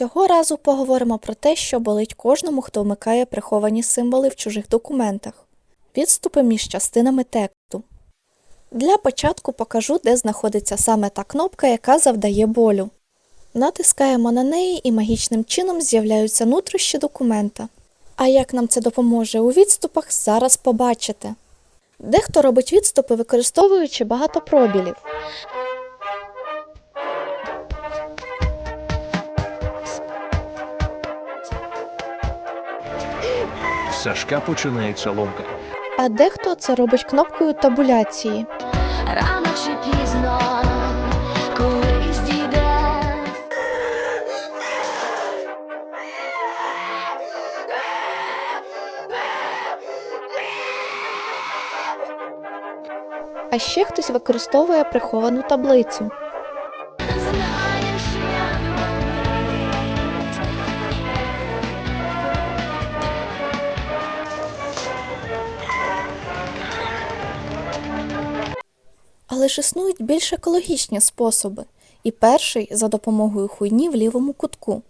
Цього разу поговоримо про те, що болить кожному, хто вмикає приховані символи в чужих документах. Відступи між частинами тексту. Для початку покажу, де знаходиться саме та кнопка, яка завдає болю. Натискаємо на неї і магічним чином з'являються нутрощі документа. А як нам це допоможе у відступах, зараз побачите. Дехто робить відступи, використовуючи багато пробілів. З Сашка починається ломка. А дехто це робить кнопкою табуляції. Рано чи пізно, колись дійде. А ще хтось використовує приховану таблицю. Знаєш, я Але ж існують більш екологічні способи. І перший – за допомогою хуйні в лівому кутку.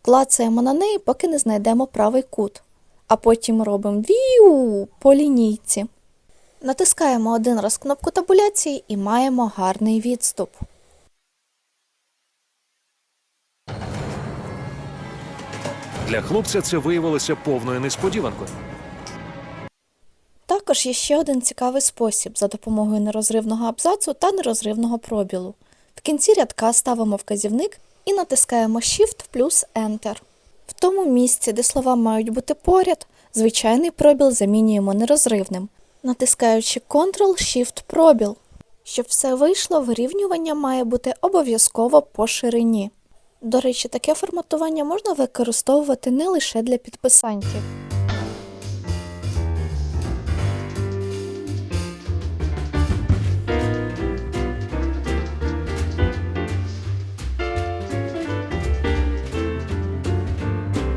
Клацаємо на неї, поки не знайдемо правий кут. А потім робимо віу по лінійці. Натискаємо один раз кнопку табуляції і маємо гарний відступ. Для хлопця це виявилося повною несподіванкою. Також є ще один цікавий спосіб за допомогою нерозривного абзацу та нерозривного пробілу. В кінці рядка ставимо вказівник і натискаємо Shift плюс Enter. В тому місці, де слова мають бути поряд, звичайний пробіл замінюємо нерозривним, натискаючи Ctrl-Shift-пробіл. Щоб все вийшло, вирівнювання має бути обов'язково по ширині. До речі, таке форматування можна використовувати не лише для підписантів.